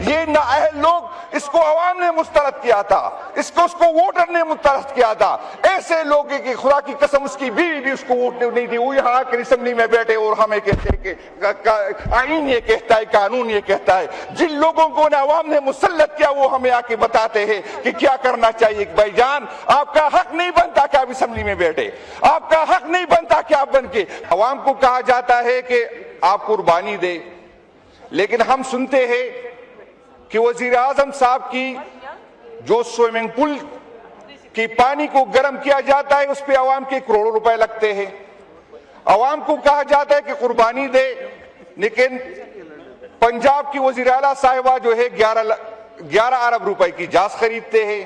یہ نااہل لوگ اس کو عوام نے مسترد کیا تھا، اس کو ووٹر نے مسترد کیا تھا۔ ایسے لوگ کہ خدا کی قسم اس کی بیوی بھی اس کو ووٹ نہیں دی، وہ یہاں آ کر اسمبلی میں بیٹھے اور ہمیں کہتے ہیں کہ آئین یہ کہتا ہے، قانون یہ کہتا ہے۔ جن لوگوں کو عوام نے مسلط کیا وہ ہمیں آ کے بتاتے ہیں کہ کیا کرنا چاہیے۔ بھائی جان، آپ کا حق نہیں بنتا کہ آپ اسمبلی میں بیٹھے، آپ کا حق نہیں بنتا کہ آپ بن کے عوام کو کہا جاتا ہے کہ آپ قربانی دے، لیکن ہم سنتے ہیں کہ وزیر اعظم صاحب کی جو سوئمنگ پول کی پانی کو گرم کیا جاتا ہے اس پہ عوام کے کروڑوں روپے لگتے ہیں۔ عوام کو کہا جاتا ہے کہ قربانی دے، لیکن پنجاب کی وزیر اعلیٰ صاحبہ جو ہے 11 ارب روپے کی جاز خریدتے ہیں۔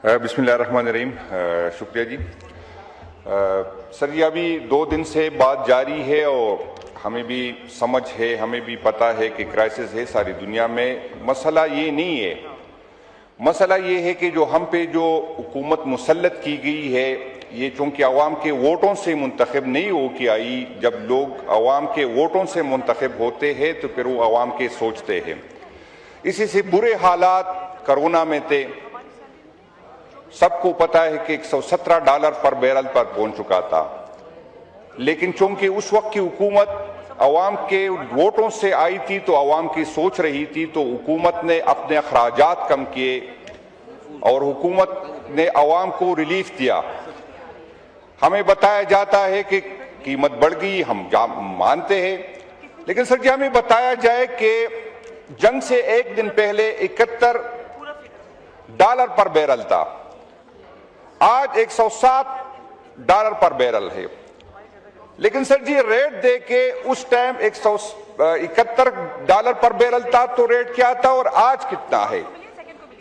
بسم اللہ الرحمن الرحیم۔ شکریہ جی۔ سر جی، ابھی 2 دن سے بات جاری ہے اور ہمیں بھی سمجھ ہے، ہمیں بھی پتہ ہے کہ کرائسس ہے ساری دنیا میں۔ مسئلہ یہ نہیں ہے، مسئلہ یہ ہے کہ جو ہم پہ جو حکومت مسلط کی گئی ہے، یہ چونکہ عوام کے ووٹوں سے منتخب نہیں ہو کے آئی۔ جب لوگ عوام کے ووٹوں سے منتخب ہوتے ہیں تو پھر وہ عوام کے سوچتے ہیں۔ اسی سے برے حالات کرونا میں تھے، سب کو پتہ ہے کہ $117 پر بیرل پر پہنچ چکا تھا، لیکن چونکہ اس وقت کی حکومت عوام کے ووٹوں سے آئی تھی تو عوام کی سوچ رہی تھی، تو حکومت نے اپنے اخراجات کم کیے اور حکومت نے عوام کو ریلیف دیا۔ ہمیں بتایا جاتا ہے کہ قیمت بڑھ گئی، ہم مانتے ہیں، لیکن سر جی ہمیں بتایا جائے کہ جنگ سے 1 دن پہلے $71 پر بیرل تھا، آج $107 پر بیرل ہے۔ لیکن سر جی ریٹ دے کے اس ٹائم $171 پر بیرل تھا تو ریٹ کیا تھا اور آج کتنا ہے؟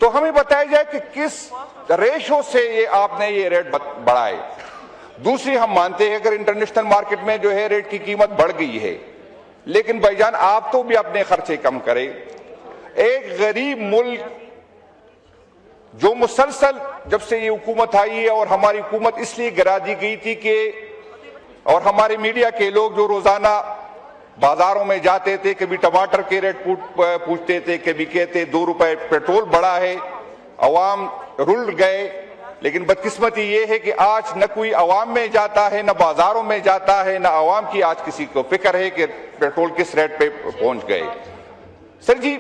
تو ہمیں بتایا جائے کہ کس ریشو سے آپ نے یہ ریٹ بڑھائے۔ دوسری، ہم مانتے ہیں اگر انٹرنیشنل مارکیٹ میں جو ہے ریٹ کی قیمت بڑھ گئی ہے، لیکن بھائی جان آپ تو بھی اپنے خرچے کم کریں۔ ایک غریب ملک جو مسلسل جب سے یہ حکومت آئی ہے، اور ہماری حکومت اس لیے گرا دی گئی تھی کہ، اور ہمارے میڈیا کے لوگ جو روزانہ بازاروں میں جاتے تھے، کبھی ٹماٹر کے ریٹ پوچھتے تھے، کبھی کہتے 2 روپے پیٹرول بڑھا ہے، عوام رل گئے۔ لیکن بدقسمتی یہ ہے کہ آج نہ کوئی عوام میں جاتا ہے، نہ بازاروں میں جاتا ہے، نہ عوام کی آج کسی کو فکر ہے کہ پیٹرول کس ریٹ پہ پہنچ گئے۔ سر جی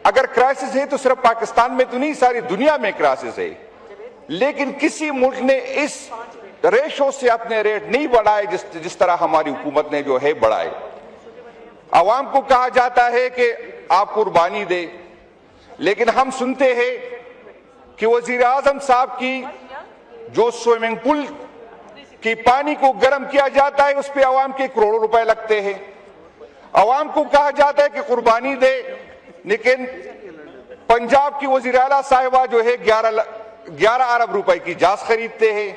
اگر کرائسس ہے تو صرف پاکستان میں تو نہیں، ساری دنیا میں کرائسس ہے، لیکن کسی ملک نے اس ریشو سے اپنے ریٹ نہیں بڑھائے جس طرح ہماری حکومت نے جو ہے بڑھائے۔ عوام کو کہا جاتا ہے کہ آپ قربانی دے، لیکن ہم سنتے ہیں کہ وزیر اعظم صاحب کی جو سوئمنگ پول کی پانی کو گرم کیا جاتا ہے اس پہ عوام کے کروڑوں روپے لگتے ہیں۔ عوام کو کہا جاتا ہے کہ قربانی دے، لیکن پنجاب کی وزیر اعلیٰ صاحبہ جو ہے 11 ارب روپے کی جاز خریدتے ہیں۔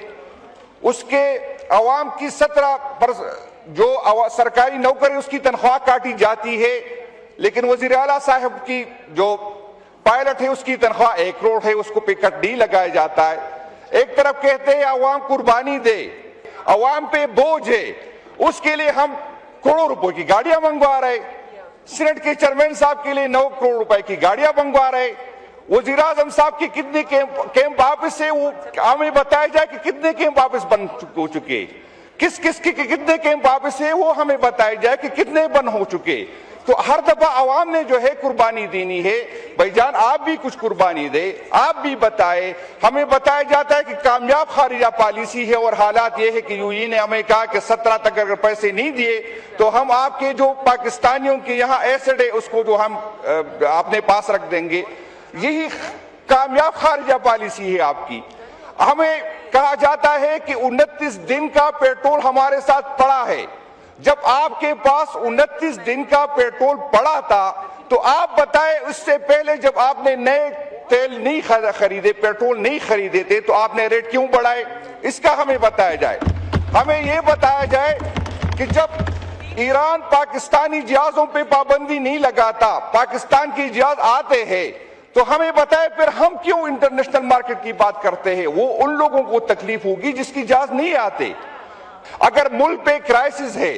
اس کے عوام کی 17% جو سرکاری نوکر ہے اس کی تنخواہ کاٹی جاتی ہے، لیکن وزیر اعلیٰ صاحب کی جو پائلٹ ہے اس کی تنخواہ 1 کروڑ ہے، اس کو پہ کٹ نہیں لگایا جاتا ہے۔ ایک طرف کہتے ہیں عوام قربانی دے، عوام پہ بوجھ ہے، اس کے لیے ہم کروڑوں روپے کی گاڑیاں منگوا رہے، سینٹ کے چیئرمین صاحب کے لیے 9 کروڑ روپے کی گاڑیاں منگوا رہے، وزیر اعظم صاحب کی کتنے کیمپ واپس ہے، وہ ہمیں بتایا جائے کہ کتنے کیمپ واپس بن ہو چکے، کس کے کتنے کیمپ واپس ہے وہ ہمیں بتایا جائے کہ کتنے بند ہو چکے۔ تو ہر دفعہ عوام نے جو ہے قربانی دینی ہے۔ بھائی جان آپ بھی کچھ قربانی دے، آپ بھی بتائے۔ ہمیں بتایا جاتا ہے کہ کامیاب خارجہ پالیسی ہے، اور حالات یہ ہے کہ یو ای نے ہمیں کہا کہ 17 تک اگر پیسے نہیں دیے تو ہم آپ کے جو پاکستانیوں کے یہاں ایسڈ ہے اس کو جو ہم اپنے پاس رکھ دیں گے۔ یہی کامیاب خارجہ پالیسی ہے آپ کی۔ ہمیں کہا جاتا ہے کہ 29 دن کا پیٹرول ہمارے ساتھ پڑا ہے۔ جب آپ کے پاس 29 دن کا پیٹرول پڑا تھا تو آپ بتائیں اس سے پہلے جب آپ نے نئے تیل نہیں خریدے، پیٹرول نہیں خریدے تھے تو آپ نے ریٹ کیوں بڑھائے؟ اس کا ہمیں بتایا جائے۔ ہمیں یہ بتایا جائے کہ جب ایران پاکستانی جہازوں پہ پابندی نہیں لگاتا، پاکستان کی جہاز آتے ہیں، تو ہمیں بتائے پھر ہم کیوں انٹرنیشنل مارکیٹ کی بات کرتے ہیں؟ وہ ان لوگوں کو تکلیف ہوگی جس کی جہاز نہیں آتے۔ اگر ملک پہ کرائسس ہے